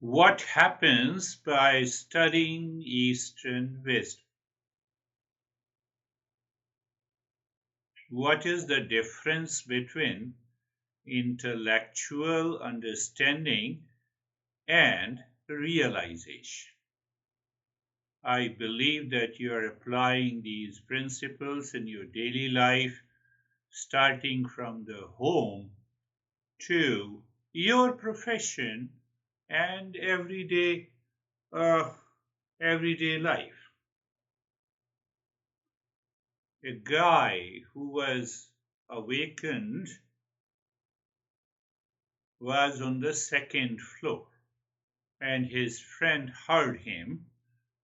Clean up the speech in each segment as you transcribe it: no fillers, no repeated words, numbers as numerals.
What happens by studying Eastern wisdom? What is the difference between intellectual understanding and realization? I believe that you are applying these principles in your daily life, starting from the home to your profession and uh, everyday life. A guy who was awakened was on the second floor, and his friend heard him.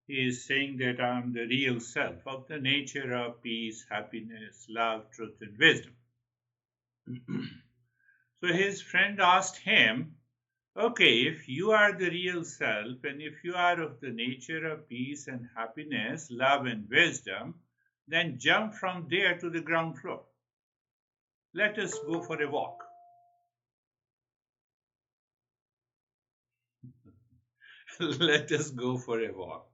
He is saying that I am the real self of the nature of peace, happiness, love, truth, and wisdom. So his friend asked him, okay, if you are the real self and if you are of the nature of peace and happiness, love and wisdom, then jump from there to the ground floor. Let us go for a walk. Let us go for a walk.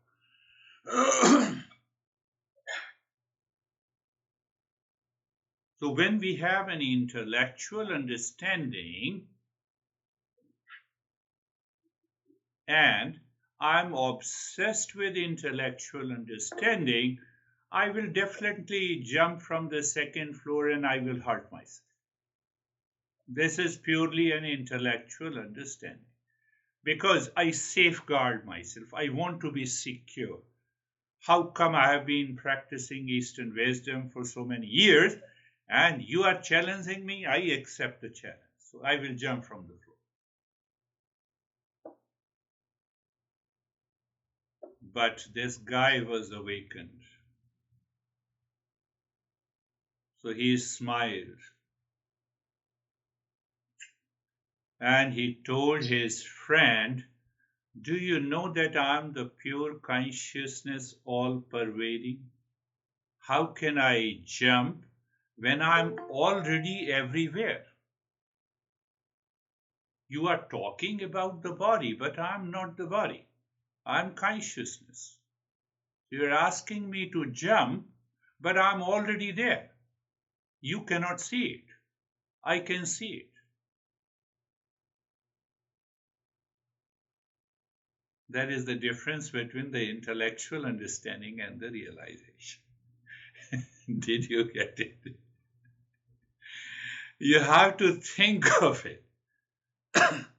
So, when we have an intellectual understanding, and I'm obsessed with intellectual understanding, I will definitely jump from the second floor and I will hurt myself. This is purely an intellectual understanding because I safeguard myself. I want to be secure. How come I have been practicing Eastern wisdom for so many years and you are challenging me? I accept the challenge. So I will jump from the floor. But this guy was awakened. So he smiled and he told his friend, do you know that I am the pure consciousness all pervading? How can I jump when I'm already everywhere? You are talking about the body, but I'm not the body. I'm consciousness. You're asking me to jump, but I'm already there. You cannot see it. I can see it. That is the difference between the intellectual understanding and the realization. Did you get it? You have to think of it.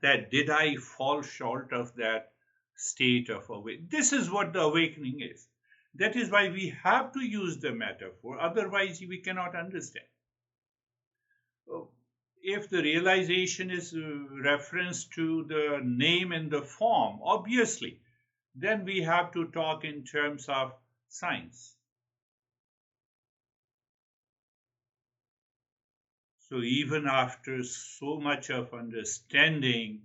That did I fall short of that state of awakening? This is what the awakening is. That is why we have to use the metaphor, otherwise, we cannot understand. If the realization is reference to the name and the form, obviously, then we have to talk in terms of science. So even after so much of understanding,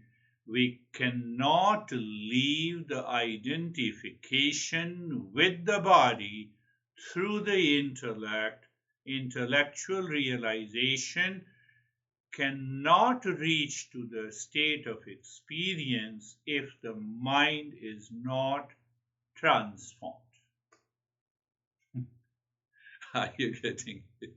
we cannot leave the identification with the body through the intellect. Intellectual realization cannot reach to the state of experience if the mind is not transformed. Are you getting it?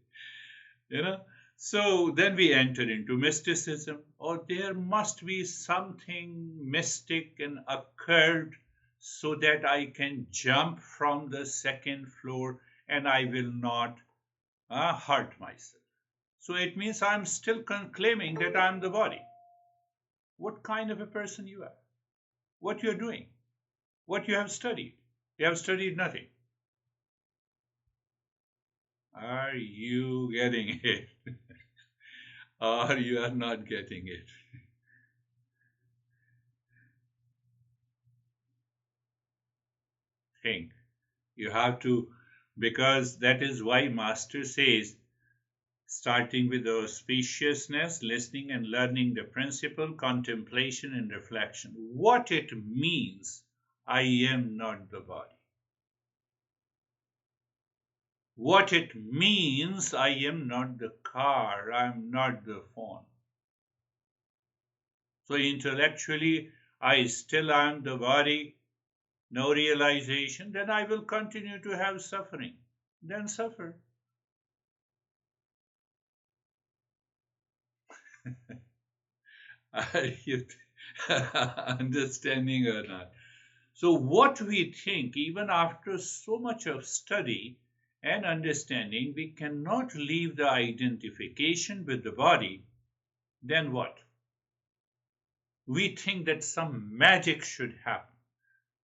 You know? So then we enter into mysticism, or there must be something mystic and occurred so that I can jump from the second floor and I will not hurt myself. So it means I'm still claiming that I'm the body. What kind of a person you are? What you're doing? What you have studied? You have studied nothing. Are you getting it? Or you are not getting it? Think. You have to, because that is why Master says, starting with auspiciousness, listening and learning the principle, contemplation and reflection. What it means, I am not the body. What it means, I am not the car, I am not the phone. So intellectually, I still am the body, no realization, then I will continue to have suffering. Then suffer. Are you understanding or not? So, what we think, even after so much of study and understanding, we cannot leave the identification with the body, then what? We think that some magic should happen.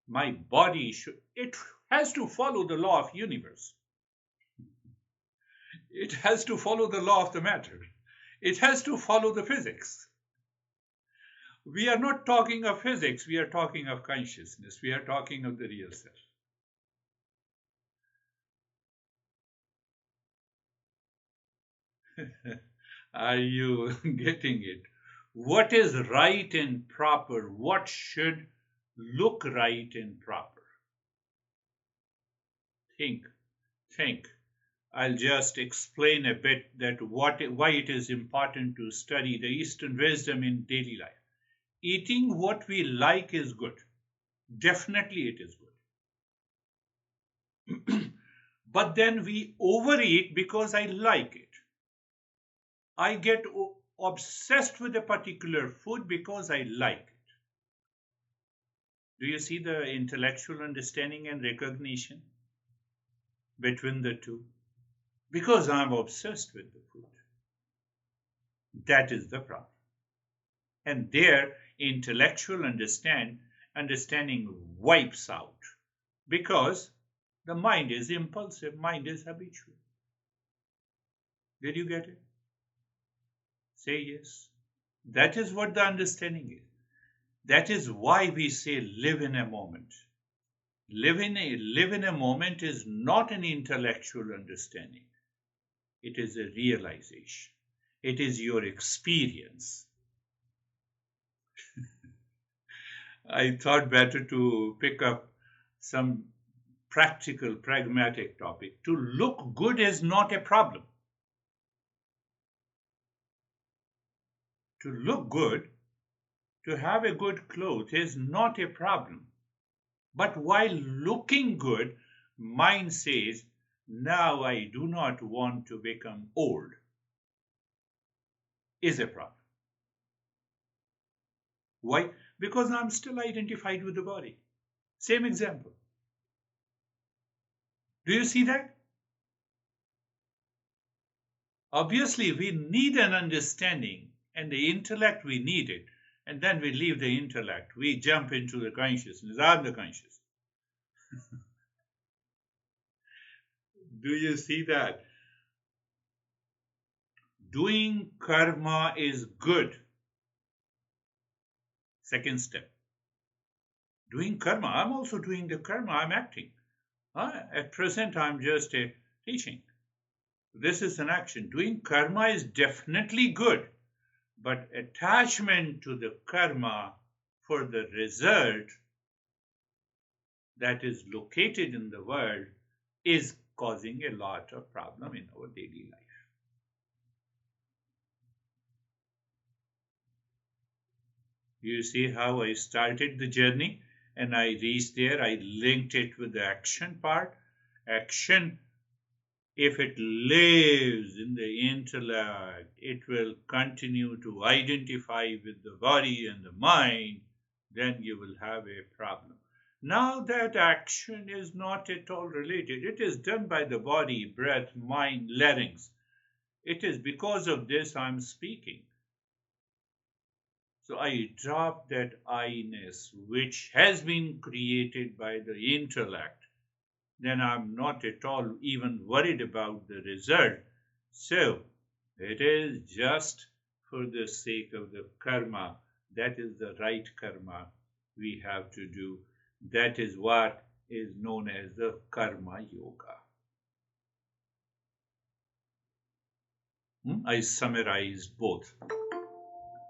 My body should, it has to follow the law of universe. It has to follow the law of the matter. It has to follow the physics. We are not talking of physics, we are talking of consciousness, we are talking of the real self. Are you getting it? What is right and proper? What should look right and proper? Think, think. I'll just explain a bit that why it is important to study the Eastern wisdom in daily life. Eating what we like is good. Definitely it is good. But then we overeat because I like it. I get obsessed with a particular food because I like it. Do you see the intellectual understanding and recognition between the two? Because I'm obsessed with the food. That is the problem. And there, intellectual understanding wipes out because the mind is impulsive, mind is habitual. Did you get it? Say yes. That is what the understanding is. That is why we say live in a moment. Live in a moment is not an intellectual understanding. It is a realization. It is your experience. I thought better to pick up some practical, pragmatic topic. To look good is not a problem. To look good, to have a good cloth is not a problem. But while looking good, mind says, now I do not want to become old, is a problem. Why? Because I'm still identified with the body. Same example. Do you see that? Obviously, we need an understanding, and the intellect we need it, and then we leave the intellect. We jump into the consciousness. I'm the conscious. Do you see that? Doing karma is good. Second step. Doing karma. I'm also doing the karma. I'm acting. At present, I'm just teaching. This is an action. Doing karma is definitely good, but attachment to the karma for the result that is located in the world is causing a lot of problem in our daily life. You see how I started the journey and I reached there. I linked it with the action part. Action, if it lives in the intellect, it will continue to identify with the body and the mind, then you will have a problem. Now that action is not at all related, it is done by the body, breath, mind, larynx. It is because of this I'm speaking. So I drop that I-ness, which has been created by the intellect. Then I'm not at all even worried about the result. So it is just for the sake of the karma. That is the right karma we have to do. That is what is known as the karma yoga. I summarized both.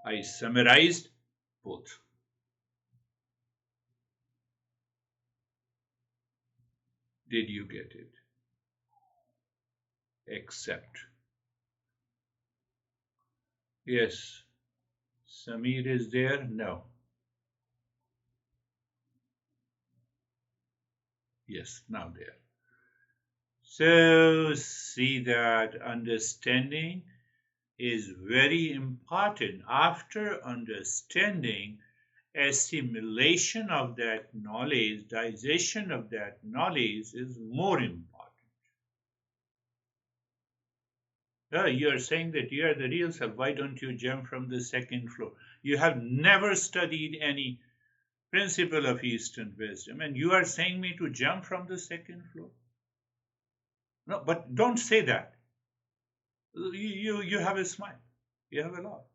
I summarized both. Did you get it? Accept. Yes. Samir is there? No. Yes, now there. So see that understanding is very important. After understanding, assimilation of that knowledge, digestion of that knowledge is more important. You are saying that you are the real self. Why don't you jump from the second floor? You have never studied any principle of Eastern wisdom, and you are saying me to jump from the second floor? No, but don't say that. You have a smile. You have a laugh.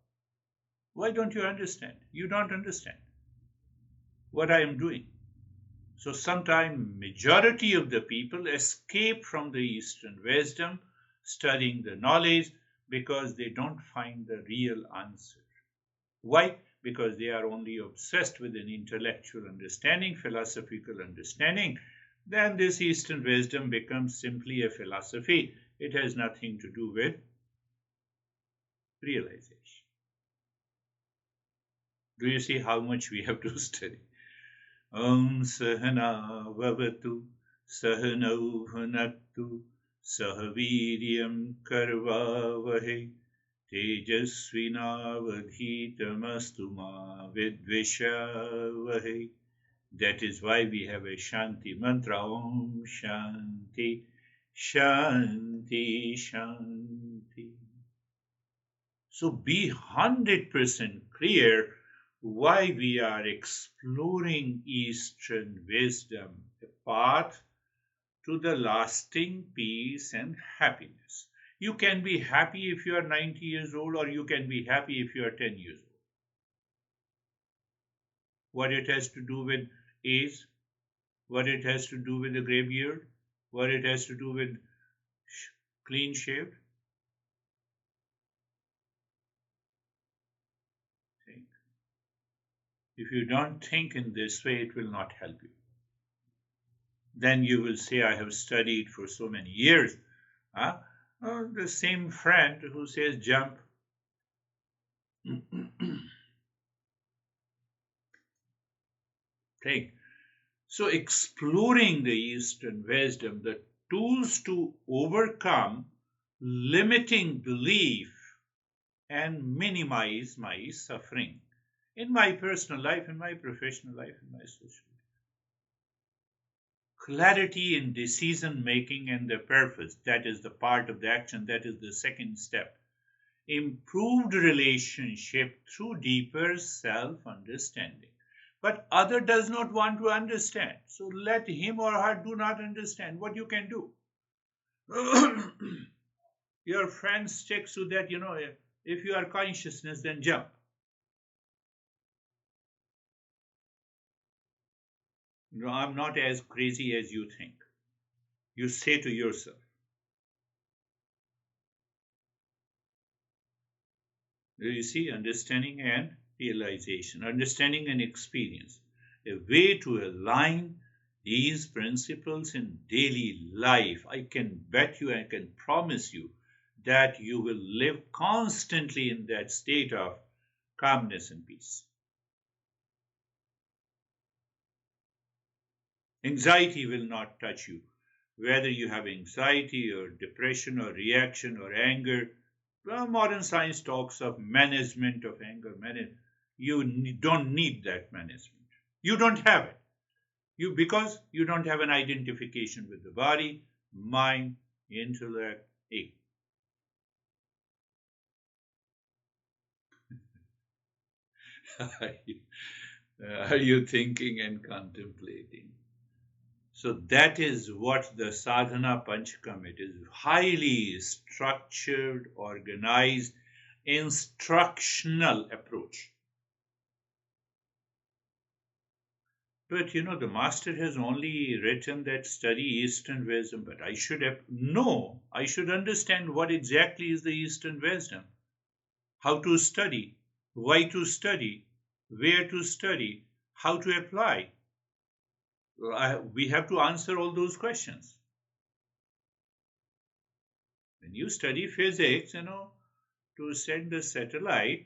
Why don't you understand? You don't understand what I am doing. So sometimes majority of the people escape from the Eastern wisdom, studying the knowledge, because they don't find the real answer. Why? Because they are only obsessed with an intellectual understanding, philosophical understanding. Then this Eastern wisdom becomes simply a philosophy. It has nothing to do with realization. Do you see how much we have to study? Om Sahana Vavatu Sahanau Bhunaktu Sahaviryam Karvavahe Tejasvinavadhitamastu ma vidvishavahe. That is why we have a Shanti mantra. Om Shanti, Shanti, Shanti. So be 100% clear why we are exploring Eastern wisdom, a path to the lasting peace and happiness. You can be happy if you are 90 years old, or you can be happy if you are 10 years old. What it has to do with age, what it has to do with the gray beard, what it has to do with clean shaved. If you don't think in this way, it will not help you. Then you will say, I have studied for so many years. Huh? The same friend who says jump. Think. So exploring the Eastern wisdom, the tools to overcome limiting belief and minimize my suffering in my personal life, in my professional life, in my social life. Clarity in decision making and the purpose, that is the part of the action, that is the second step. Improved relationship through deeper self understanding. But other does not want to understand, so let him or her do not understand. What you can do? Your friend sticks to that, if you are consciousness, then jump. No, I'm not as crazy as you think. You say to yourself. You see, understanding and realization, understanding and experience, a way to align these principles in daily life. I can bet you, I can promise you that you will live constantly in that state of calmness and peace. Anxiety will not touch you. Whether you have anxiety or depression or reaction or anger, well, modern science talks of management of anger. You don't need that management. You don't have it. Because you don't have an identification with the body, mind, intellect, ego. Are you thinking and contemplating? So that is what the sadhana panchakam, it is highly structured, organized, instructional approach. But the master has only written that study Eastern wisdom, but I should understand what exactly is the Eastern wisdom, how to study, why to study, where to study, how to apply. We have to answer all those questions. When you study physics, to send the satellite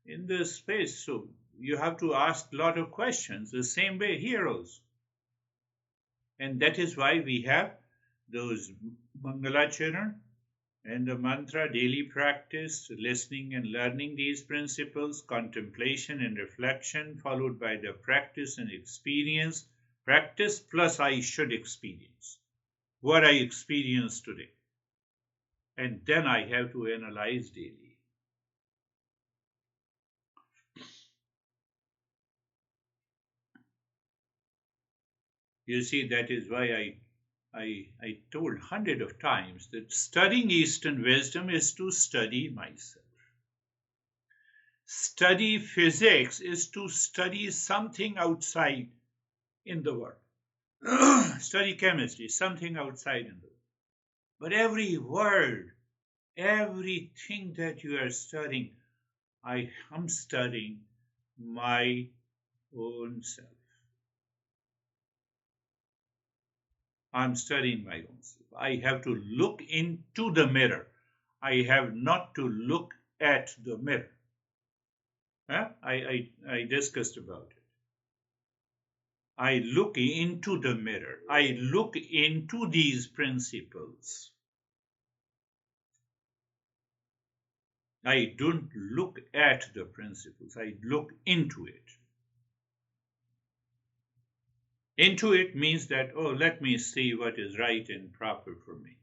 in the space, so you have to ask a lot of questions. The same way here also. And that is why we have those Mangalacharan and the mantra, daily practice, listening and learning these principles, contemplation and reflection, followed by the practice and experience. Practice plus I should experience what I experience today. And then I have to analyze daily. You see, that is why I told hundred of times that studying Eastern wisdom is to study myself. Study physics is to study something outside in the world. Study chemistry, something outside in the world. But every word, everything that you are studying, I am studying my own self. I'm studying my own self. I have to look into the mirror. I have not to look at the mirror. I discussed about it. I look into the mirror. I look into these principles. I don't look at the principles. I look into it. Into it means that, oh, let me see what is right and proper for me.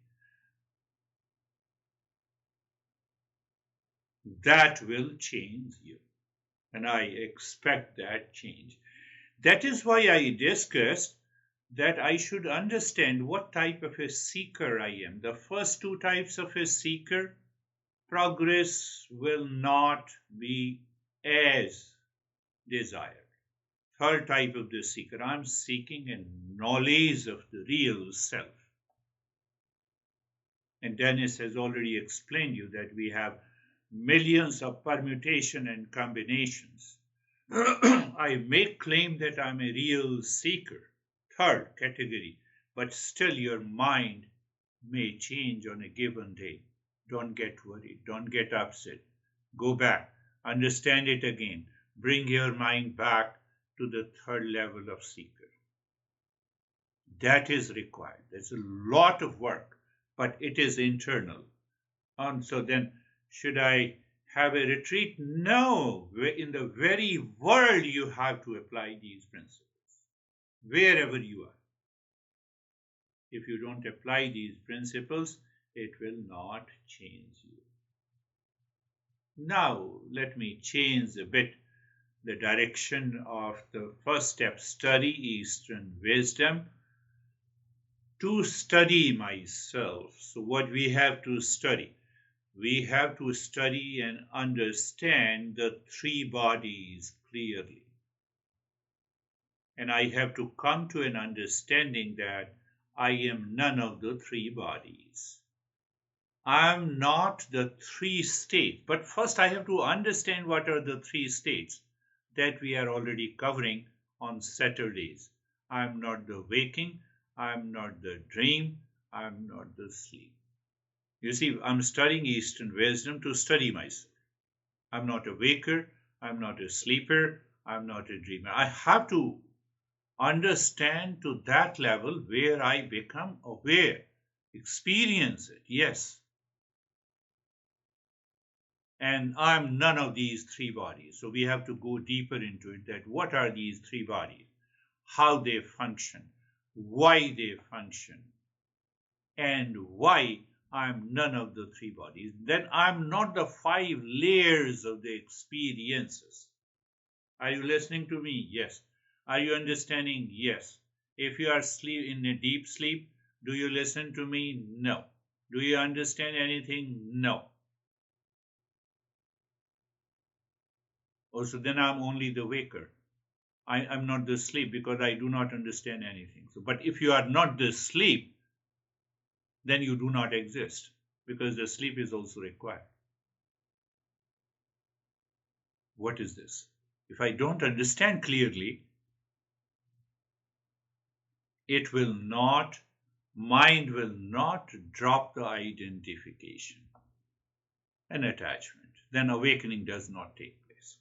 That will change you. And I expect that change. That is why I discussed that I should understand what type of a seeker I am. The first two types of a seeker, progress will not be as desired. Third type of the seeker, I'm seeking a knowledge of the real self. And Dennis has already explained you that we have millions of permutation and combinations. I may claim that I'm a real seeker, third category, but still your mind may change on a given day. Don't get worried, don't get upset. Go back, understand it again, bring your mind back to the third level of seeker. That is required. There's a lot of work, but it is internal. And so then, should I have a retreat? No. In the very world, you have to apply these principles, wherever you are. If you don't apply these principles, it will not change you. Now, let me change a bit the direction of the first step, study Eastern wisdom, to study myself. So what we have to study? We have to study and understand the three bodies clearly. And I have to come to an understanding that I am none of the three bodies. I am not the three states. But first I have to understand what are the three states that we are already covering on Saturdays. I am not the waking, I am not the dream, I am not the sleep. You see, I'm studying Eastern wisdom to study myself. I'm not a waker, I'm not a sleeper, I'm not a dreamer. I have to understand to that level where I become aware, experience it, yes. And I'm none of these three bodies. So we have to go deeper into it, that what are these three bodies, how they function, why they function, and why I'm none of the three bodies. Then I'm not the 5 layers of the experiences. Are you listening to me? Yes. Are you understanding? Yes. If you are in a deep sleep, do you listen to me? No. Do you understand anything? No. Also, then I'm only the waker. I'm not the sleep because I do not understand anything. So, but if you are not the sleep, then you do not exist because the sleep is also required. What is this? If I don't understand clearly, mind will not drop the identification and attachment. Then awakening does not take place.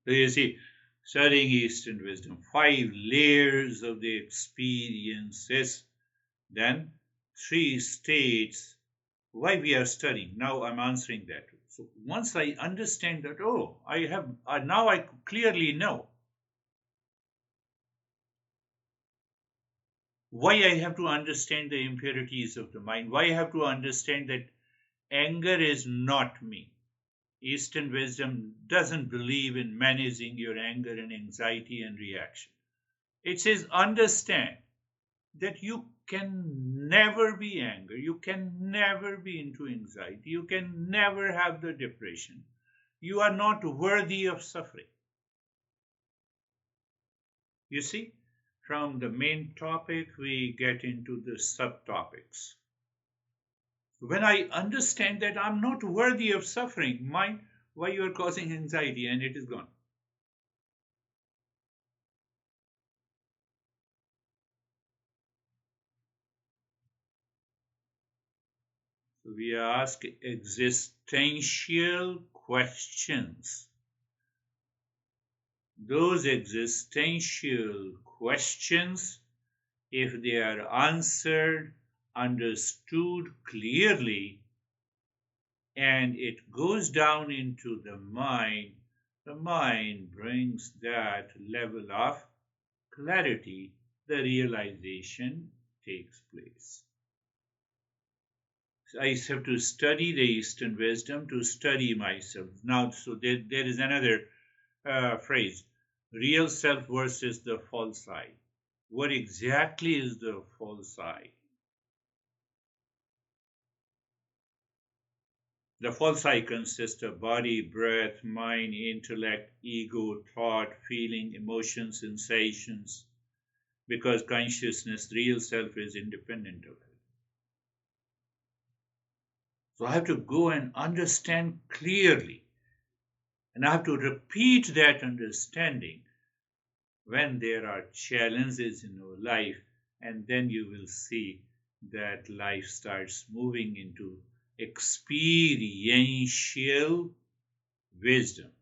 So you see, studying Eastern wisdom, 5 layers of the experiences, then 3 states, why we are studying. Now I'm answering that. So once I understand that, oh, now I clearly know why I have to understand the impurities of the mind, why I have to understand that anger is not me. Eastern wisdom doesn't believe in managing your anger and anxiety and reaction. It says understand that you can never be angry, you can never be into anxiety, you can never have the depression. You are not worthy of suffering. You see, from the main topic, we get into the subtopics. When I understand that I'm not worthy of suffering, why you are causing anxiety, and it is gone. So we ask existential questions. Those existential questions, if they are answered, understood clearly, and it goes down into the mind brings that level of clarity, the realization takes place. So I have to study the Eastern wisdom to study myself. Now, so there is another phrase, real self versus the false I. What exactly is the false I? The false I consists of body, breath, mind, intellect, ego, thought, feeling, emotions, sensations, because consciousness, real self, is independent of it. So I have to go and understand clearly, and I have to repeat that understanding when there are challenges in our life, and then you will see that life starts moving into experiential wisdom.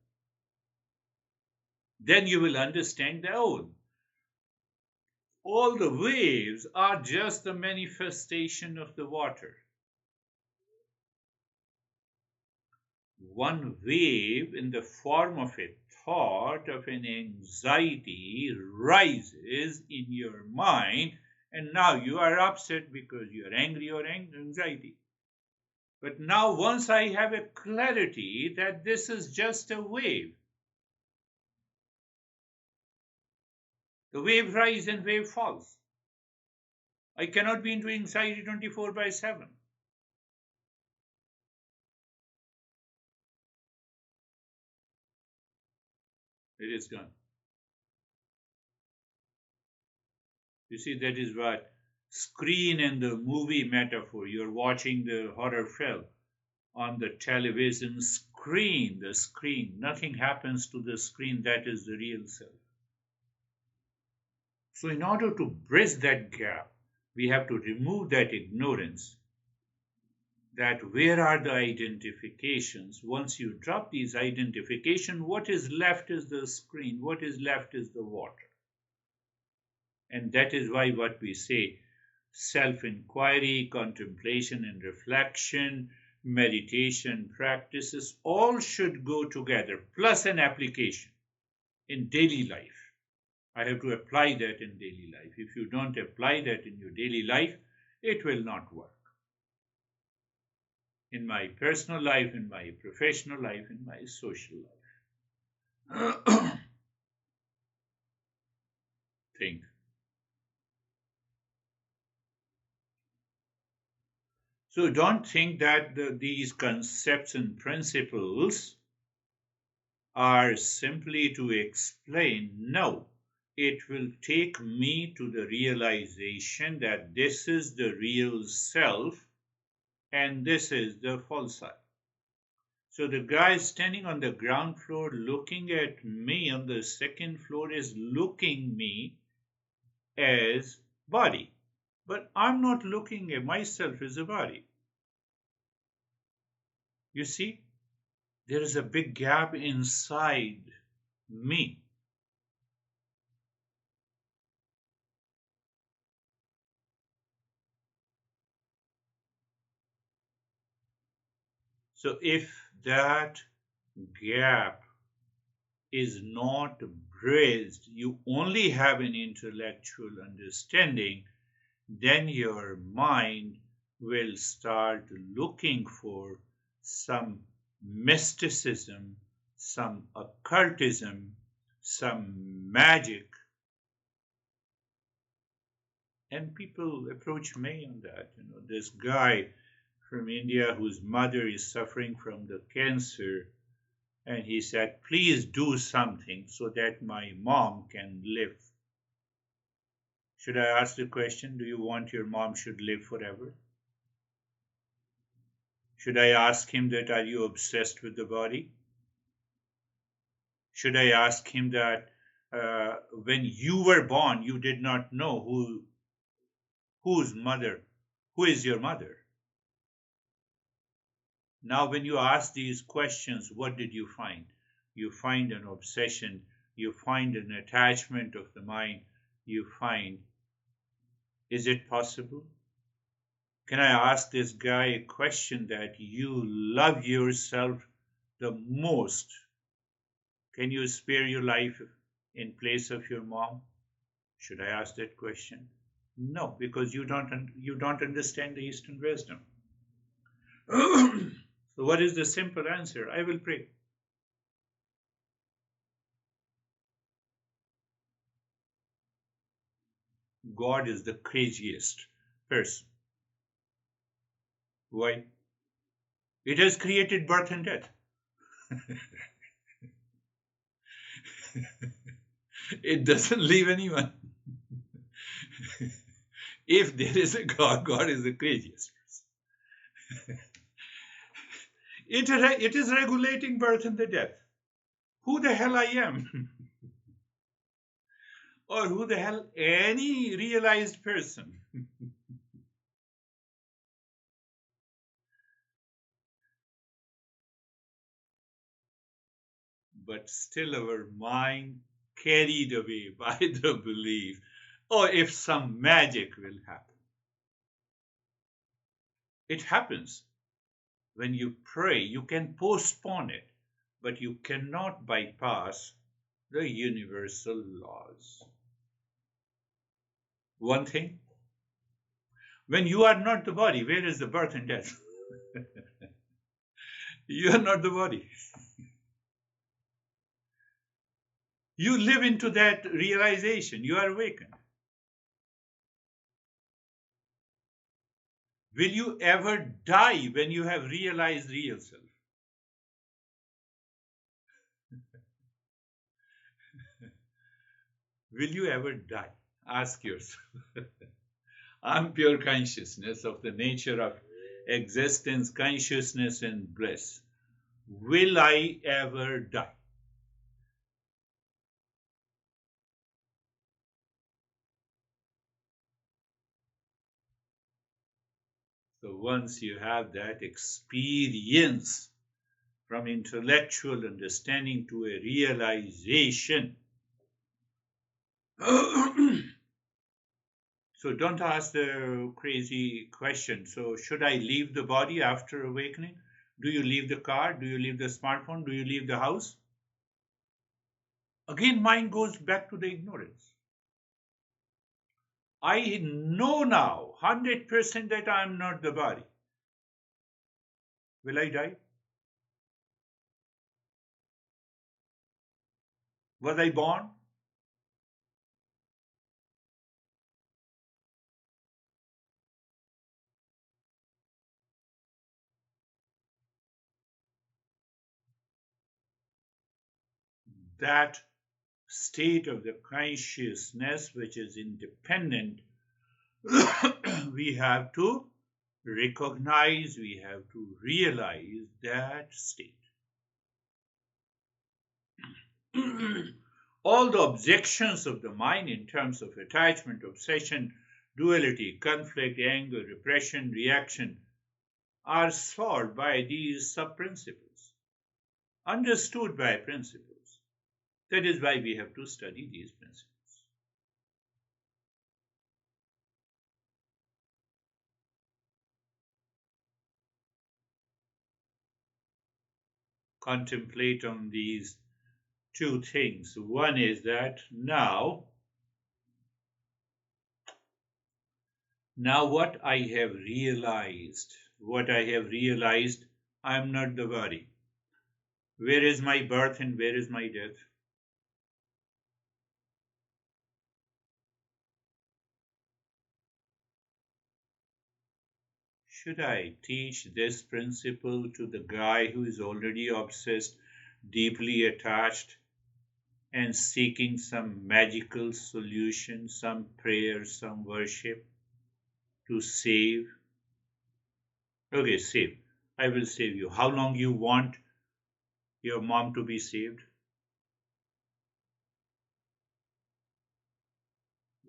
Then you will understand that, oh, all the waves are just the manifestation of the water. One wave in the form of a thought of an anxiety rises in your mind, and now you are upset because you are angry or anxiety. But now, once I have a clarity that this is just a wave, the wave rises and wave falls. I cannot be into anxiety 24/7. It is gone. You see, that is what screen and the movie metaphor. You're watching the horror film on the television screen, the screen. Nothing happens to the screen. That is the real self. So, in order to bridge that gap, we have to remove that ignorance. That where are the identifications? Once you drop these identifications, what is left is the screen. What is left is the water. And that is why what we say, self-inquiry, contemplation and reflection, meditation practices, all should go together, plus an application in daily life. I have to apply that in daily life. If you don't apply that in your daily life, it will not work. In my personal life, in my professional life, in my social life. Think. So don't think that these concepts and principles are simply to explain. No, it will take me to the realization that this is the real self and this is the false self. So the guy standing on the ground floor looking at me on the second floor is looking me as body. But I'm not looking at myself as a body. You see, there is a big gap inside me. So if that gap is not bridged, you only have an intellectual understanding, then your mind will start looking for some mysticism, some occultism, some magic. And people approach me on that. This guy from India whose mother is suffering from the cancer, and he said, please do something so that my mom can live. Should I ask the question, do you want your mom should live forever? Should I ask him that, are you obsessed with the body? Should I ask him that when you were born, you did not know whose mother, who is your mother? Now, when you ask these questions, what did you find? You find an obsession, you find an attachment of the mind, you find, is it possible? Can I ask this guy a question that you love yourself the most? Can you spare your life in place of your mom? Should I ask that question? No, because you don't understand the Eastern wisdom. So what is the simple answer? I will pray. God is the craziest person. Why? It has created birth and death. It doesn't leave anyone. If there is a God, God is the craziest person. It is regulating birth and the death. Who the hell I am? Or who the hell any realized person? But still our mind carried away by the belief, or if some magic will happen. It happens. When you pray, you can postpone it, but you cannot bypass the universal laws. One thing, when you are not the body, where is the birth and death? You are not the body. You live into that realization. You are awakened. Will you ever die when you have realized real self? Will you ever die? Ask yourself. I'm pure consciousness of the nature of existence, consciousness, and bliss. Will I ever die? So once you have that experience from intellectual understanding to a realization, so don't ask the crazy question. So should I leave the body after awakening? Do you leave the car? Do you leave the smartphone? Do you leave the house? Again, mind goes back to the ignorance. I know now 100% that I am not the body. Will I die? Was I born? That state of the consciousness which is independent, we have to recognize, we have to realize that state. All the objections of the mind in terms of attachment, obsession, duality, conflict, anger, repression, reaction are solved by these sub-principles, understood by principles. That is why we have to study these principles. contemplate on these two things. One is that now what I have realized, I am not the body. Where is my birth and where is my death? Should I teach this principle to the guy who is already obsessed, deeply attached, and seeking some magical solution, some prayer, some worship to save? Okay, save. I will save you. How long you want your mom to be saved?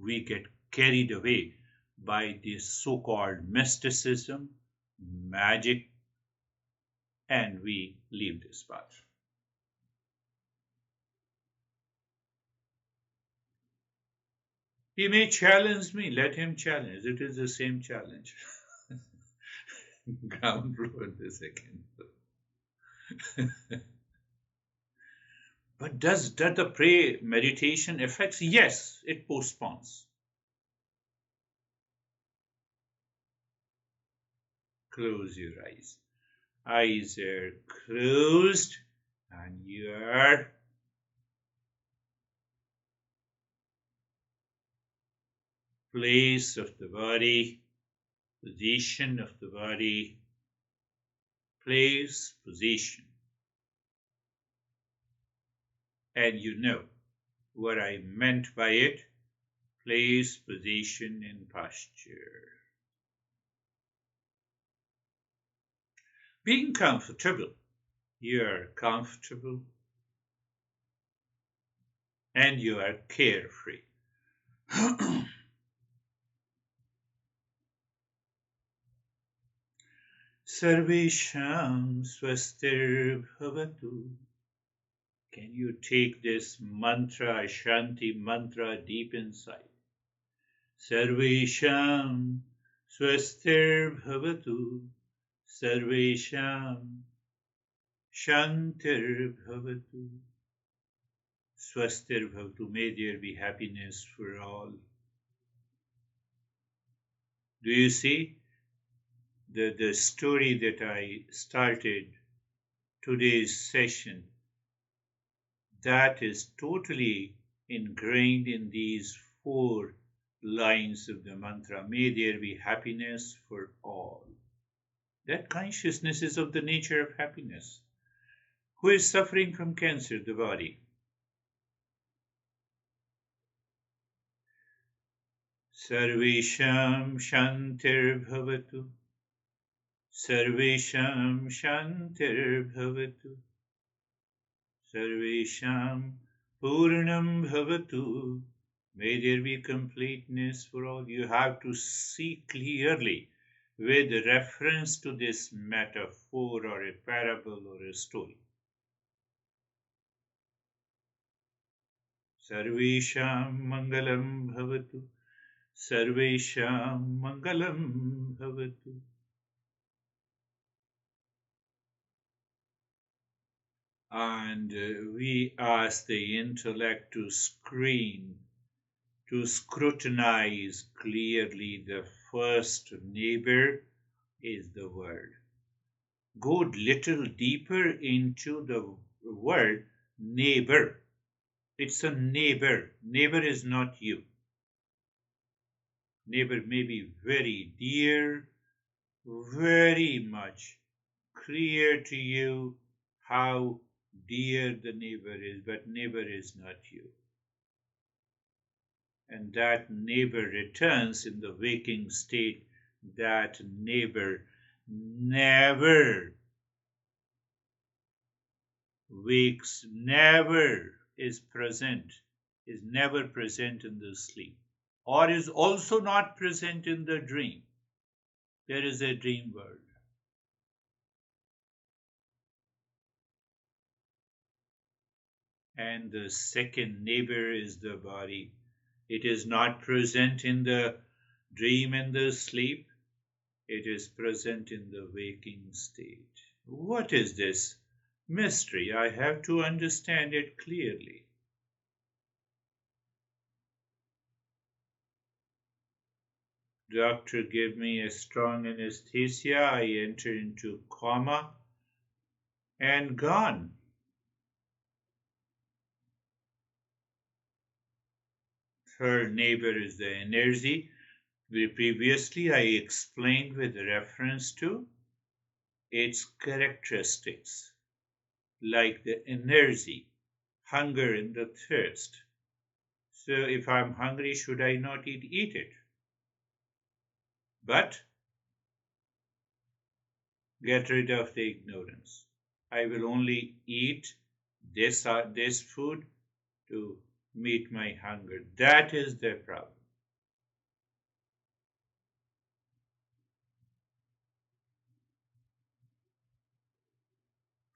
We get carried away by this so-called mysticism, magic, and we leave this path. He may challenge me, let him challenge. It is the same challenge. Ground floor, the second floor. But does the prayer meditation affects? Yes, it postpones. Close your eyes. Eyes are closed and your place of the body, position of the body, place, position. And you know what I meant by it, place, position, and posture. Being comfortable. You're comfortable and you are carefree. Sarvesham swastir bhavatu. Can you take this mantra, Shanti mantra, deep inside? Sarvesham swastir bhavatu. Sarvesham shantir bhavatu. Swastir bhavatu. May there be happiness for all. Do you see the story that I started today's session? That is totally ingrained in these 4 lines of the mantra. May there be happiness for all. That consciousness is of the nature of happiness. Who is suffering from cancer? The body. Sarvesham shantir bhavatu. Sarvesham shantir bhavatu. Sarvesham purnam bhavatu. May there be completeness for all. You have to see clearly with reference to this metaphor or a parable or a story. Sarvesham mangalam bhavatu. Sarvesham mangalam bhavatu. And we ask the intellect to screen, to scrutinize clearly. The first neighbor is the word. Go little deeper into the word neighbor. It's a neighbor. Neighbor is not you. Neighbor may be very dear, very much clear to you how dear the neighbor is, but neighbor is not you. And that neighbor returns in the waking state. That neighbor never wakes, never is present, is never present in the sleep, or is also not present in the dream. There is a dream world. And the second neighbor is the body. It is not present in the dream and the sleep. It is present in the waking state. What is this mystery. I have to understand it clearly. Doctor gave me a strong anesthesia. I enter into coma and gone. Her neighbor is the energy. Previously, I explained with reference to its characteristics, like the energy, hunger, and the thirst. So, if I'm hungry, should I not eat? Eat it. But get rid of the ignorance. I will only eat this food to meet my hunger. That is the problem.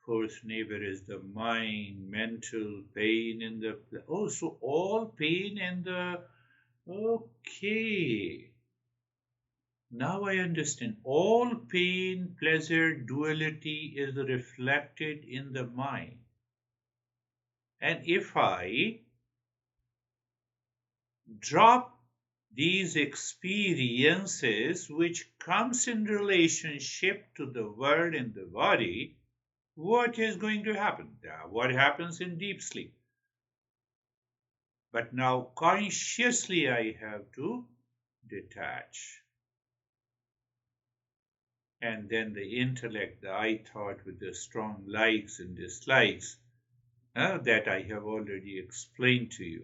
Fourth neighbor is the mind, mental pain in the so all pain in the okay. Now I understand. All pain, pleasure, duality is reflected in the mind. And if I drop these experiences which comes in relationship to the world and the body, what is going to happen? What happens in deep sleep? But now consciously I have to detach. And then the intellect, the I thought with the strong likes and dislikes, that I have already explained to you.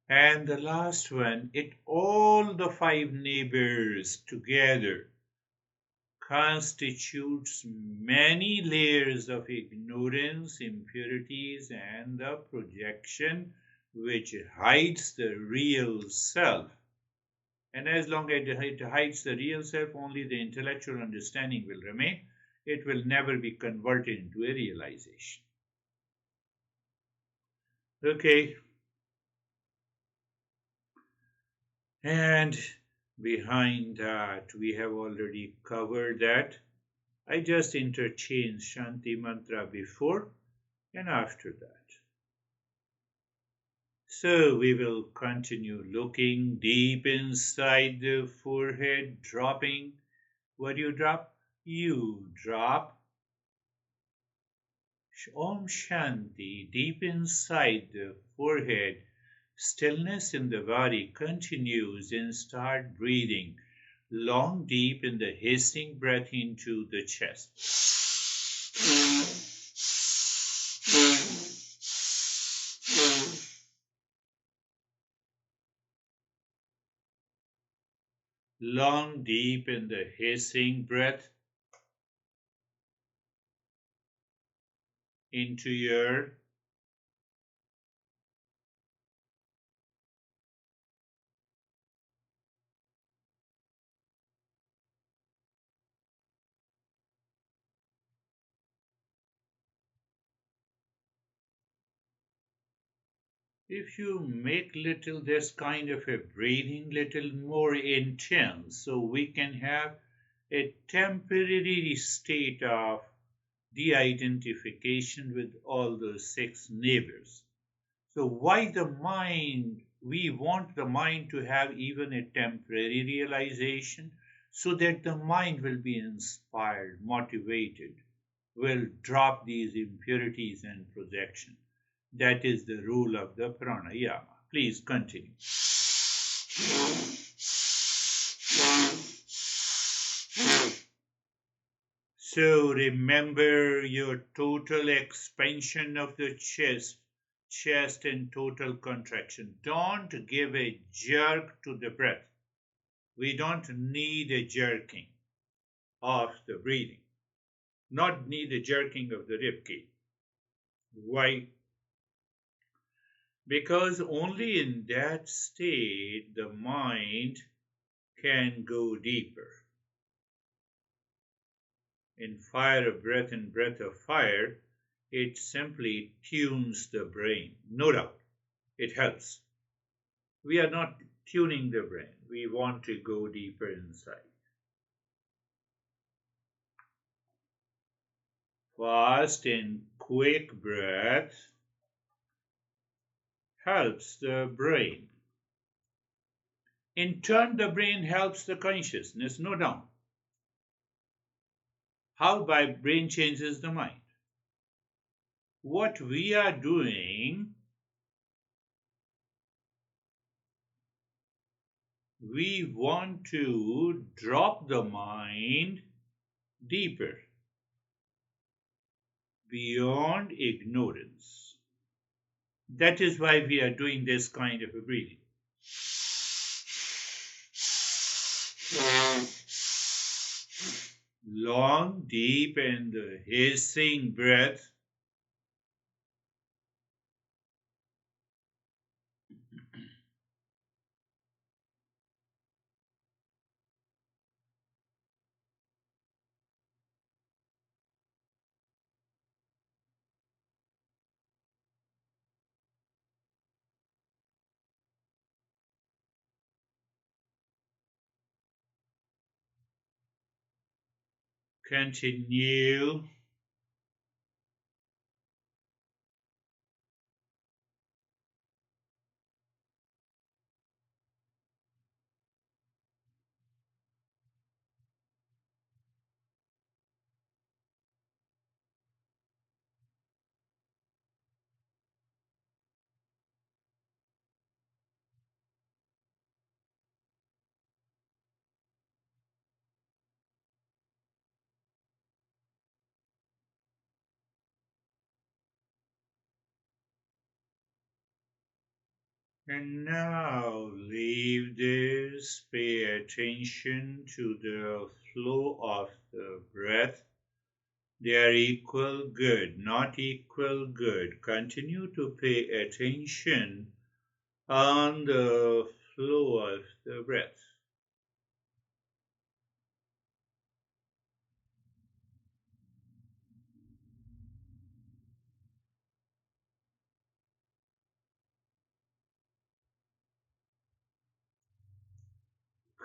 And the last one, all the five neighbors together constitutes many layers of ignorance, impurities, and the projection which hides the real self. And as long as it hides the real self, only the intellectual understanding will remain. It will never be converted into a realization. Okay. And behind that, we have already covered that. I just interchanged Shanti mantra before and after that. So we will continue looking deep inside the forehead, dropping. What do you drop? You drop Om Shanti deep inside the forehead. Stillness in the body continues and start breathing long, deep in the hissing breath into the chest. Long, deep in the hissing breath into your if you make little this kind of a breathing little more intense, so we can have a temporary state of de-identification with all those six neighbors. So why the mind? We want the mind to have even a temporary realization so that the mind will be inspired, motivated, will drop these impurities and projection. That is the rule of the pranayama. Please continue. So remember your total expansion of the chest and total contraction. Don't give a jerk to the breath. We don't need a jerking of the breathing, not need a jerking of the ribcage. Why? Because only in that state the mind can go deeper. In fire of breath and breath of fire, it simply tunes the brain. No doubt, it helps. We are not tuning the brain. We want to go deeper inside. Fast and quick breath helps the brain. In turn, the brain helps the consciousness, no doubt. How by brain changes the mind? What we are doing, we want to drop the mind deeper, beyond ignorance. That is why we are doing this kind of a breathing. Long, deep, and hissing breath. Continue. And now leave this, pay attention to the flow of the breath. They are equal good, not equal good. Continue to pay attention on the flow of the breath.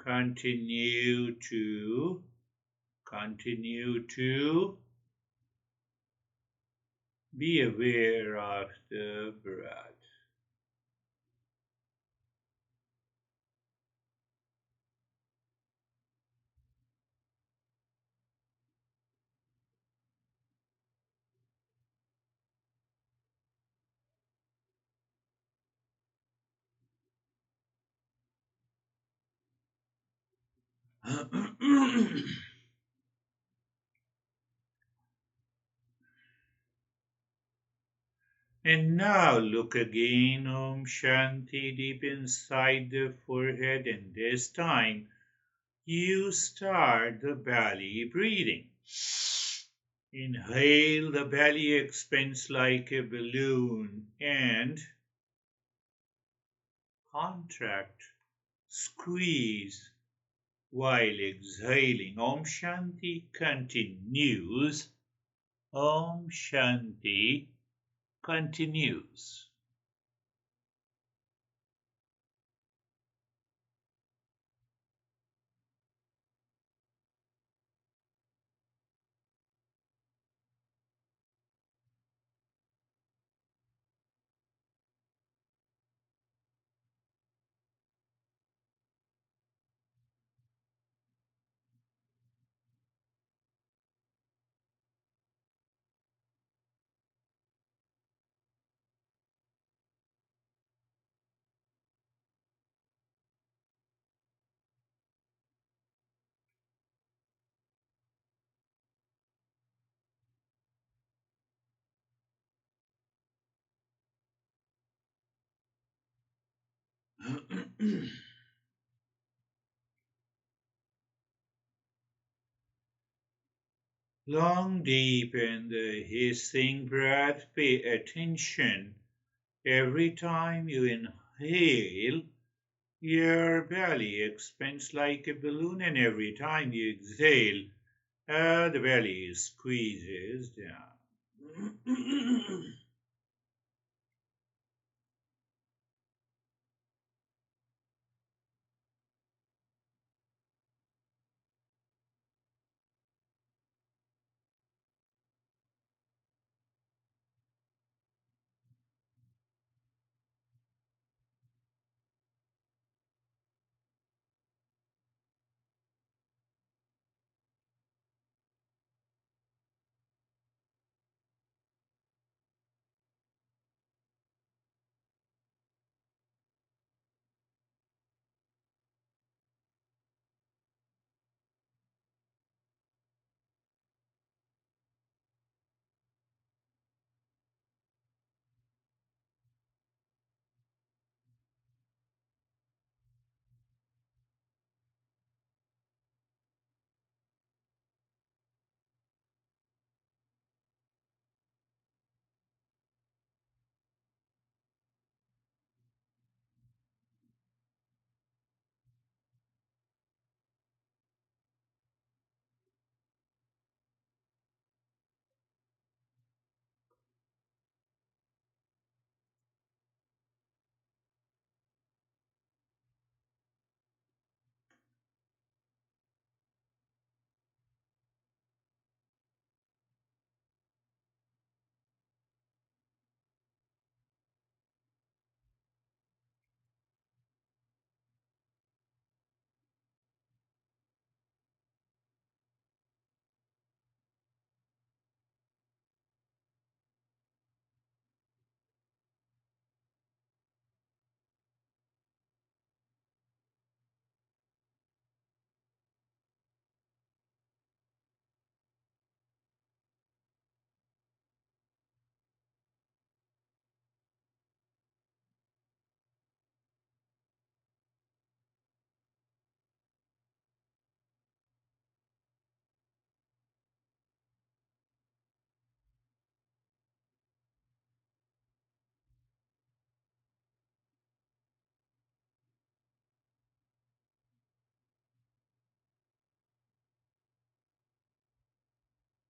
Continue to be aware of the breath. And now look again, Om Shanti, deep inside the forehead, and this time you start the belly breathing. Inhale, the belly expands like a balloon, and contract, squeeze, while exhaling. Om Shanti continues. Om Shanti continues. Long, deep, and hissing breath. Pay attention. Every time you inhale, your belly expands like a balloon, and every time you exhale, the belly squeezes down.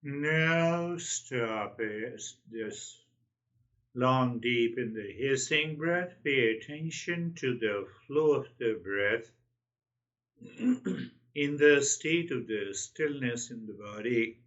Now stop it. Just long, deep in the hissing breath. Pay attention to the flow of the breath in the state of the stillness in the body.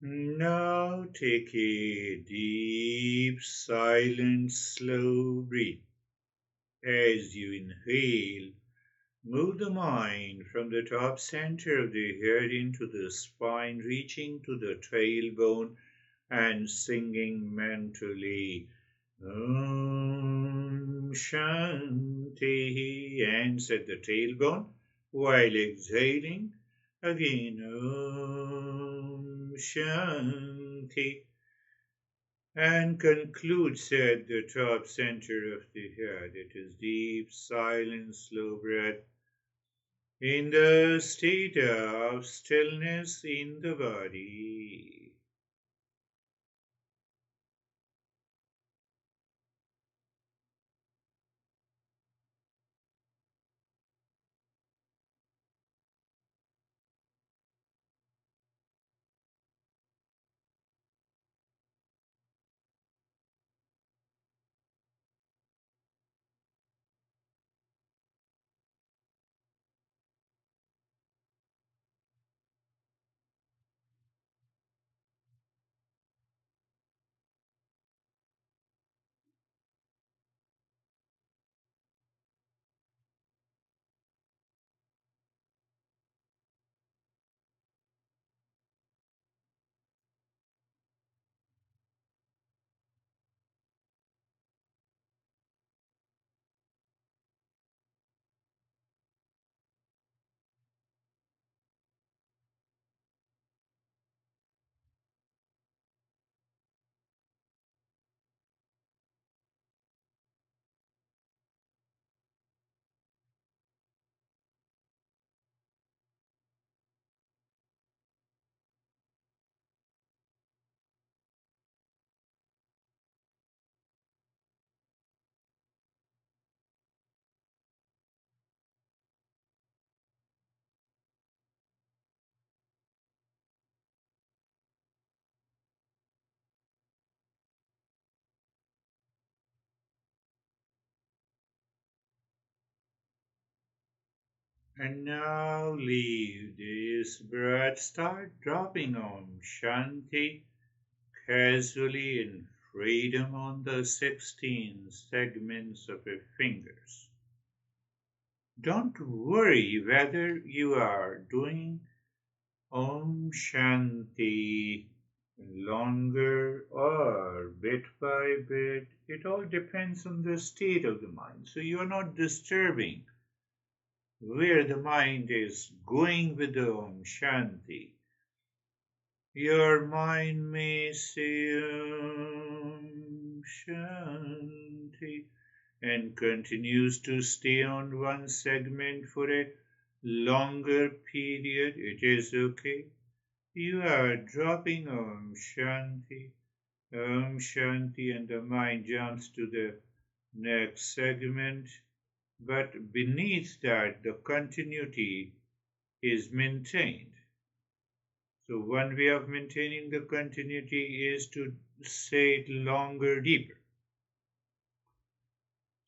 Now take a deep, silent, slow breath. As you inhale, move the mind from the top center of the head into the spine, reaching to the tailbone and singing mentally Om Shanti, hands at the tailbone while exhaling again Om Shanti, and concludes at the top center of the head. It is deep, silent, slow breath in the state of stillness in the body. And now leave this breath, start dropping Om Shanti casually in freedom on the 16 segments of your fingers. Don't worry whether you are doing Om Shanti longer or bit by bit. It all depends on the state of the mind. So you are not disturbing where the mind is going with the Om Shanti. Your mind may say Om Shanti and continues to stay on one segment for a longer period. It is okay. You are dropping Om Shanti, and the mind jumps to the next segment. But beneath that, the continuity is maintained. So, one way of maintaining the continuity is to say it longer, deeper.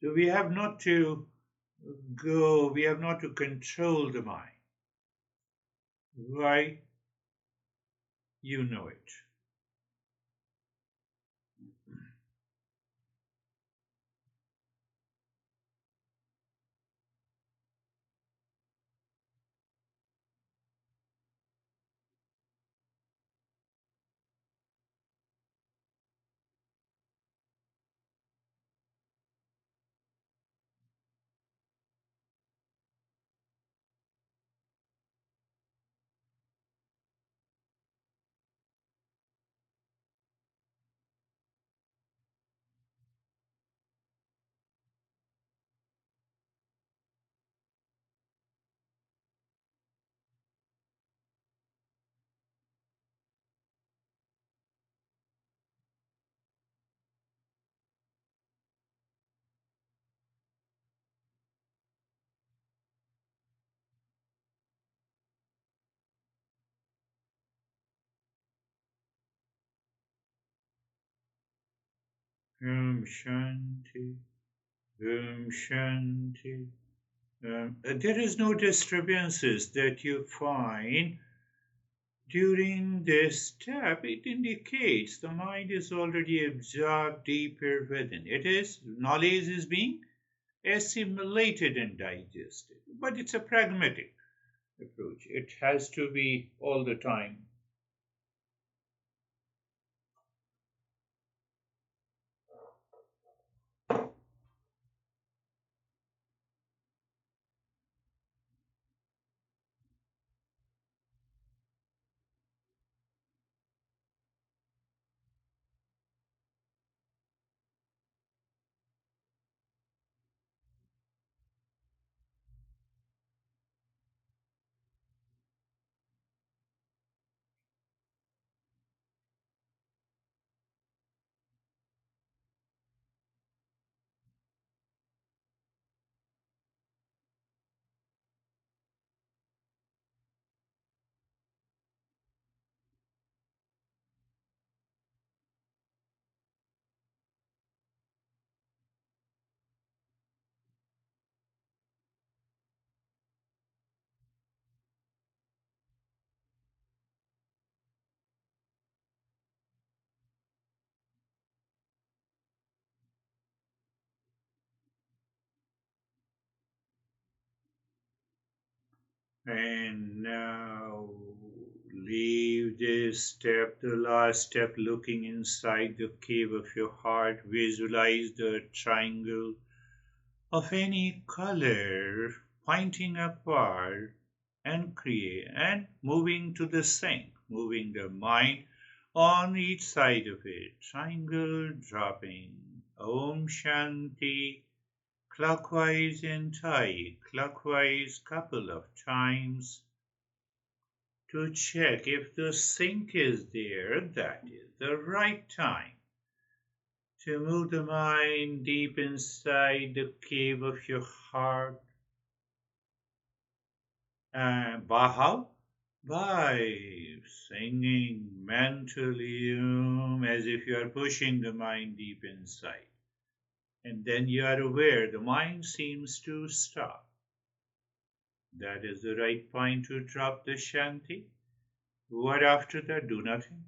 So, we have not to control the mind. Why? You know it. Shanti, Shanti. There is no disturbances that you find during this step. It indicates the mind is already absorbed deeper within. It is knowledge is being assimilated and digested, but it's a pragmatic approach. It has to be all the time. And now leave this step, the last step, looking inside the cave of your heart. Visualize the triangle of any color pointing upward and create and moving to the sink, moving the mind on each side of it. Triangle dropping. Om Shanti. Clockwise and anti-clockwise couple of times to check if the sink is there. That is the right time to move the mind deep inside the cave of your heart. And by how? By singing mentally as if you are pushing the mind deep inside. And then you are aware the mind seems to stop. That is the right point to drop the shanti. What after that? Do nothing.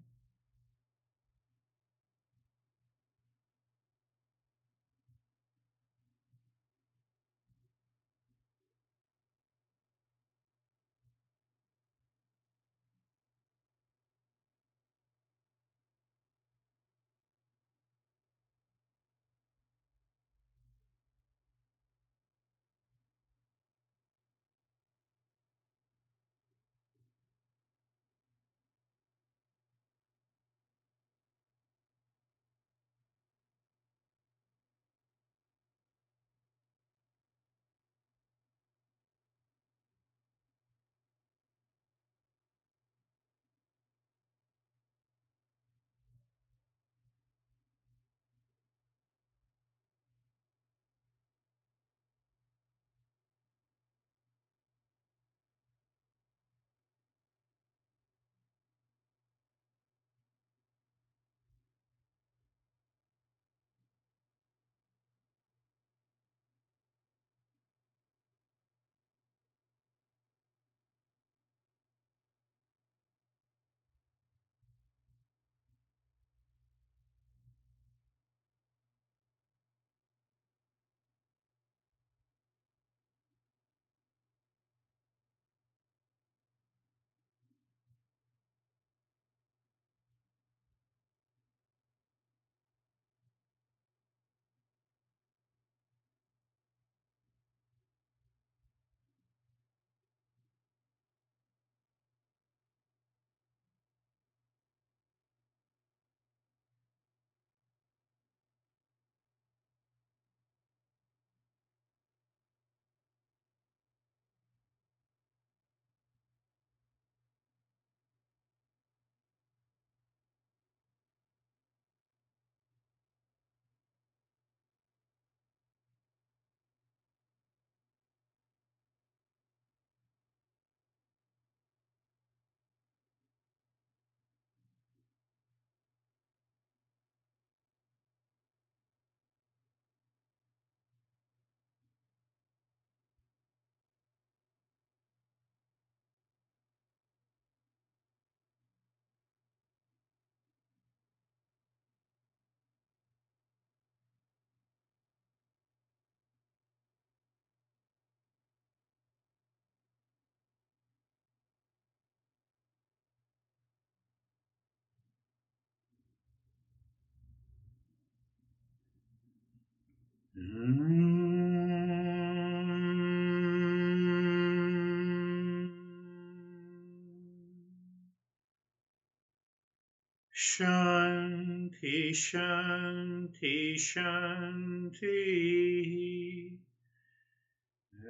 Shanti, Shanti, Shanti.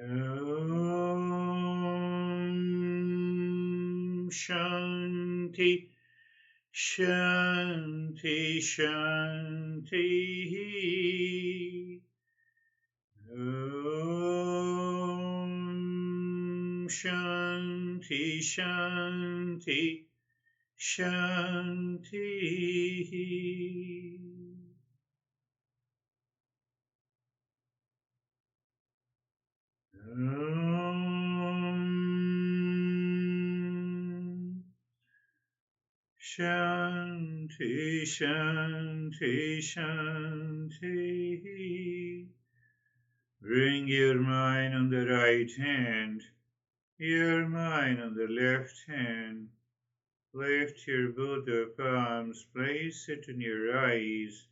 Om Shanti, Shanti, Shanti. Om Shanti, Shanti, Shanti. Om Shanti, Shanti, Shanti. Bring your mind on the right hand, your mind on the left hand. Lift your both palms, place it in your eyes.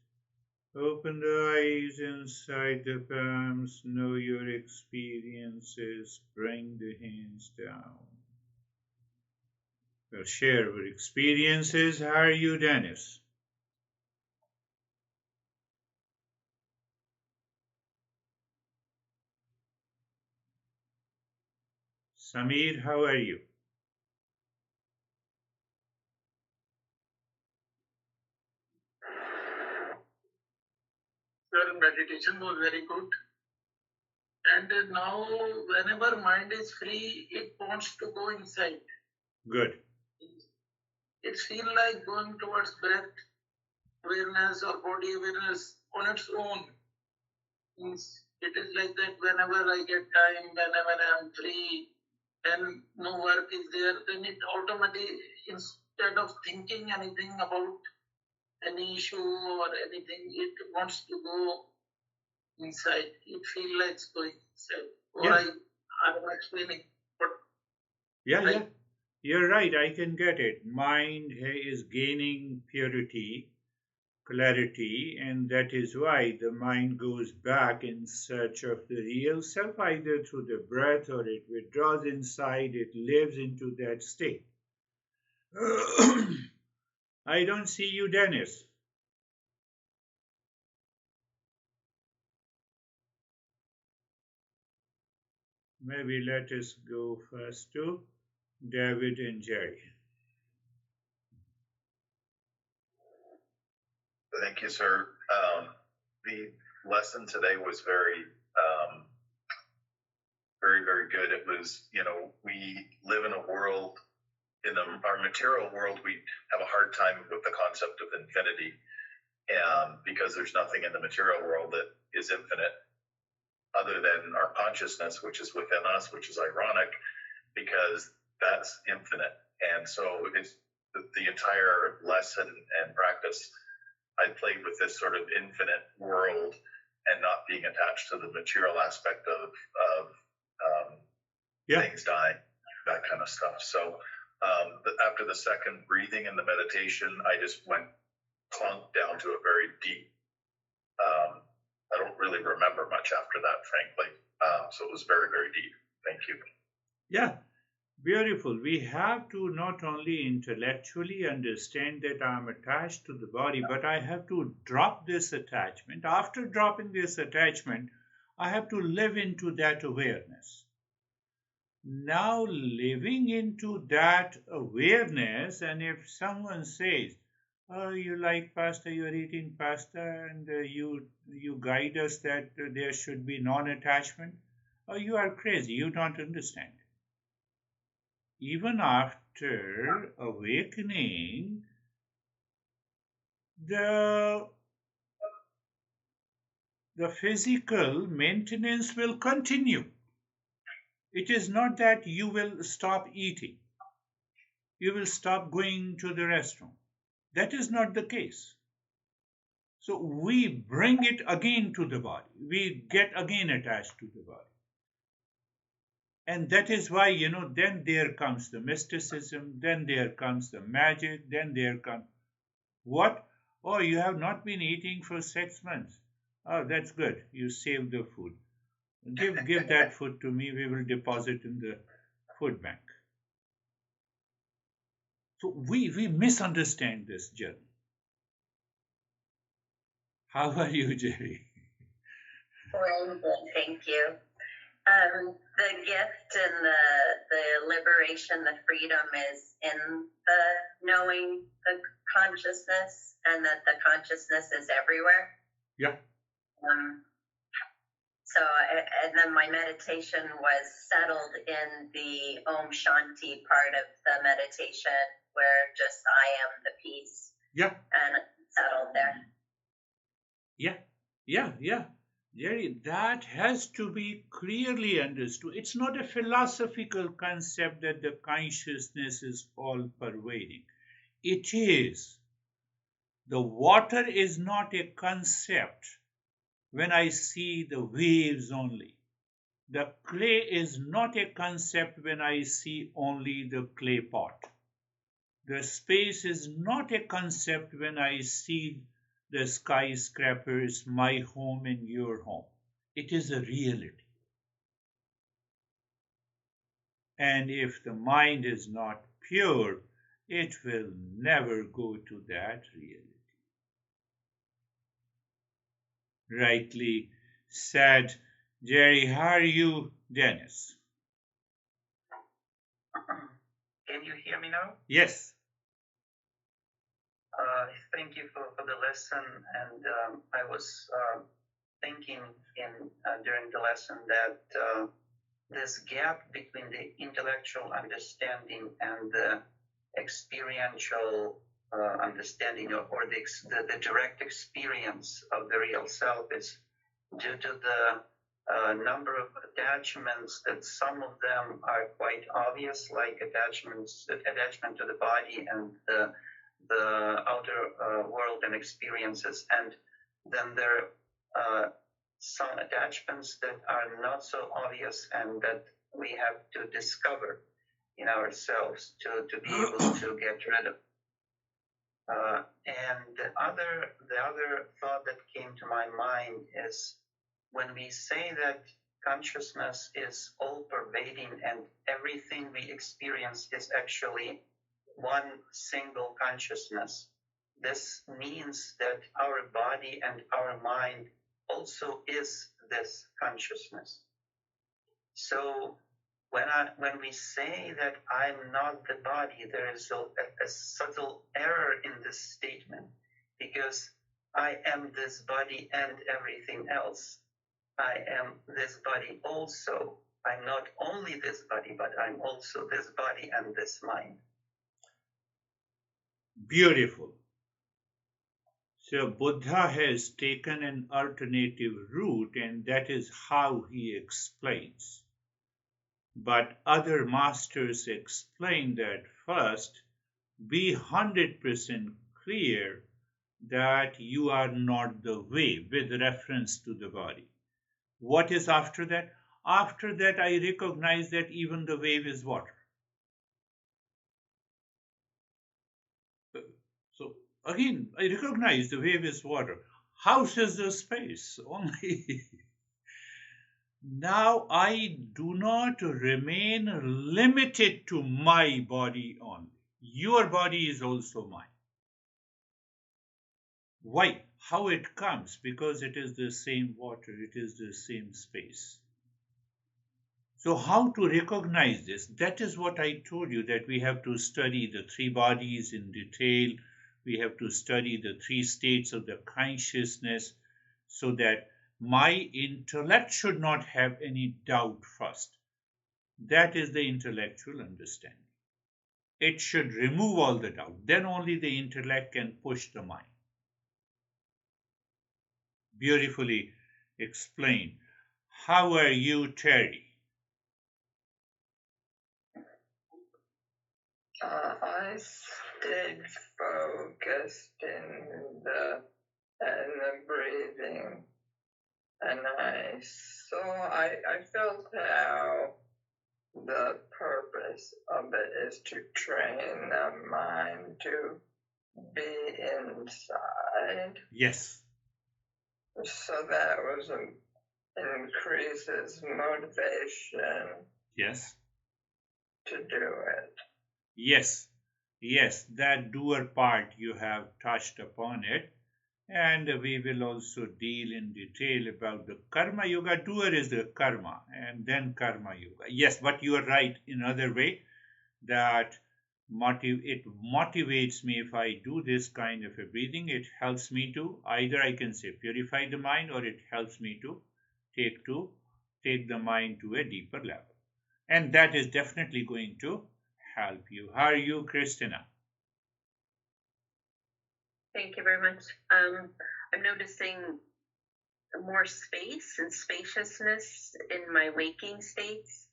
Open the eyes inside the palms, know your experiences, bring the hands down. We'll share our experiences. How are you, Dennis? Samir, how are you? Sir, meditation was very good. And now, whenever mind is free, it wants to go inside. Good. It feels like going towards breath awareness or body awareness on its own. It is like that whenever I get time, whenever I'm free, and no work is there, then it automatically, instead of thinking anything about any issue or anything, it wants to go inside. It feels like going inside. Or Yeah. I'm explaining. But Yeah. You're right. I can get it. Mind is gaining purity, clarity, and that is why the mind goes back in search of the real self, either through the breath or it withdraws inside, it lives into that state. I don't see you, Dennis. Maybe let us go first to David and Jerry. Thank you, sir. The lesson today was very, very good. It was, we live in a world, our material world, we have a hard time with the concept of infinity. And because there's nothing in the material world that is infinite other than our consciousness, which is within us, which is ironic because that's infinite. And so it's the entire lesson and practice I played with this sort of infinite world and not being attached to the material aspect of things dying, that kind of stuff. So after the second breathing and the meditation, I just went clunk down to a very deep. I don't really remember much after that, frankly. So it was very, very deep. Thank you. Yeah. Beautiful. We have to not only intellectually understand that I'm attached to the body, but I have to drop this attachment. After dropping this attachment, I have to live into that awareness. Now, living into that awareness, and if someone says, "Oh, you like pasta, you're eating pasta, and you guide us that there should be non-attachment," oh, you are crazy. You don't understand. Even after awakening, the physical maintenance will continue. It is not that you will stop eating, you will stop going to the restroom. That is not the case. So we bring it again to the body, we get again attached to the body. And that is why, then there comes the mysticism, then there comes the magic, then there comes what? Oh, you have not been eating for 6 months. Oh, that's good. You saved the food. Give that food to me. We will deposit in the food bank. So we misunderstand this journey. How are you, Jerry? Well, good, thank you. The gift and the liberation, the freedom is in the knowing the consciousness, and that the consciousness is everywhere. Yeah. And then my meditation was settled in the Om Shanti part of the meditation, where just I am the peace. Yeah. And settled there. Yeah. Jerry, that has to be clearly understood. It's not a philosophical concept that the consciousness is all pervading. It is. The water is not a concept when I see the waves only. The clay is not a concept when I see only the clay pot. The space is not a concept when I see the skyscrapers, my home and your home. It is a reality. And if the mind is not pure, it will never go to that reality. Rightly said, Jerry. How are you, Dennis? Can you hear me now? Yes. Thank you for the lesson. And I was thinking during the lesson that this gap between the intellectual understanding and the experiential understanding or the direct experience of the real self is due to the number of attachments, that some of them are quite obvious, like attachment to the body and the outer world and experiences, and then there are some attachments that are not so obvious and that we have to discover in ourselves to be able to get rid of. And the other thought that came to my mind is when we say that consciousness is all pervading and everything we experience is actually one single consciousness, this means that our body and our mind also is this consciousness. So when we say that I'm not the body, there is a subtle error in this statement, because I am this body and everything else. I am this body also. I'm not only this body, but I'm also this body and this mind. Beautiful. So Buddha has taken an alternative route, and that is how he explains. But other masters explain that first, be 100% clear that you are not the wave with reference to the body. What is after that? After that, I recognize that even the wave is water. So again, I recognize the wave is water. House is the space only. Now I do not remain limited to my body only. Your body is also mine. Why? How it comes? Because it is the same water, it is the same space. So how to recognize this? That is what I told you, that we have to study the three bodies in detail. We have to study the three states of the consciousness, so that my intellect should not have any doubt first. That is the intellectual understanding. It should remove all the doubt. Then only the intellect can push the mind. Beautifully explained. How are you, Terry? I stayed focused in the breathing, and I felt how the purpose of it is to train the mind to be inside. Yes. So that was increases motivation Yes. to do it. Yes. Yes. That doer part, you have touched upon it. And we will also deal in detail about the karma yoga. Doer is the karma, and then karma yoga. Yes, but you are right in other way that it motivates me if I do this kind of a breathing. It helps me to either I can say purify the mind, or it helps me to take the mind to a deeper level. And that is definitely going to help you. How are you, Christina? Thank you very much. I'm noticing more space and spaciousness in my waking states,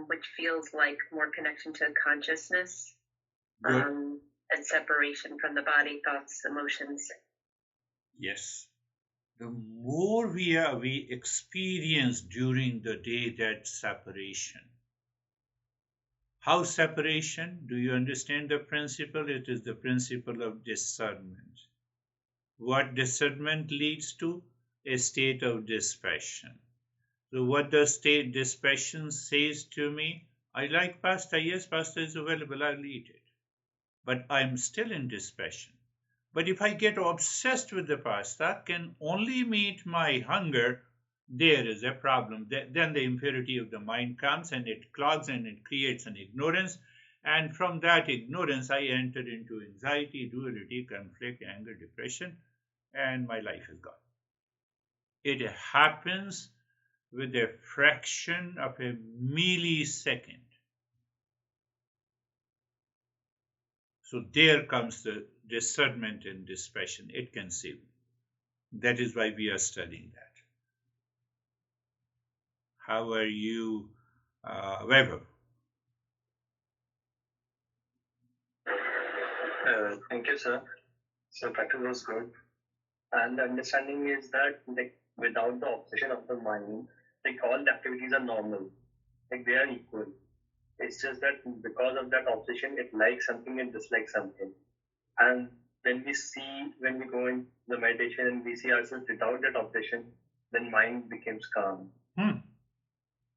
which feels like more connection to consciousness, and separation from the body, thoughts, emotions. Yes. The more we experience during the day that separation. How separation? Do you understand the principle? It is the principle of discernment. What discernment leads to? A state of dispassion. So what does state dispassion says to me? I like pasta. Yes, pasta is available. I'll eat it. But I'm still in dispassion. But if I get obsessed with the pasta, can only meet my hunger, there is a problem. Then the impurity of the mind comes and it clogs and it creates an ignorance. And from that ignorance, I enter into anxiety, duality, conflict, anger, depression, and my life is gone. It happens with a fraction of a millisecond. So there comes the discernment and dispassion. It can save me. That is why we are studying that. How are you, Weber? Thank you, sir. So practice was good. And the understanding is that like without the obsession of the mind, like all the activities are normal. Like they are equal. It's just that because of that obsession, it likes something and dislikes something. And when we go in the meditation and we see ourselves without that obsession, then mind becomes calm.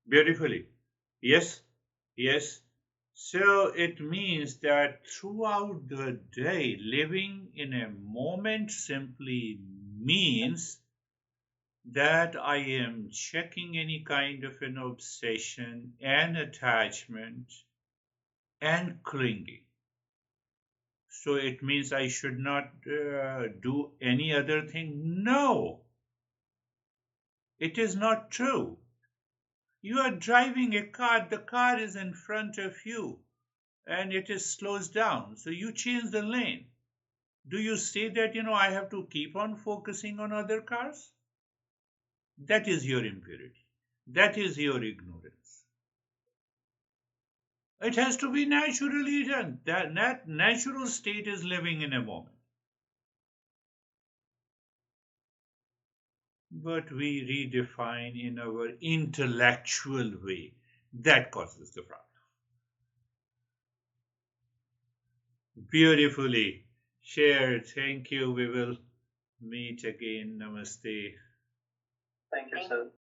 Beautifully. Yes, yes. So it means that throughout the day, living in a moment simply means that I am checking any kind of an obsession and attachment and clinging. So it means I should not do any other thing? No, it is not true. You are driving a car, the car is in front of you and it is slows down. So you change the lane. Do you say that, I have to keep on focusing on other cars? That is your impurity. That is your ignorance. It has to be naturally done. That natural state is living in a moment. But we redefine in our intellectual way. That causes the problem. Beautifully shared. Thank you. We will meet again. Namaste. Thank you, sir.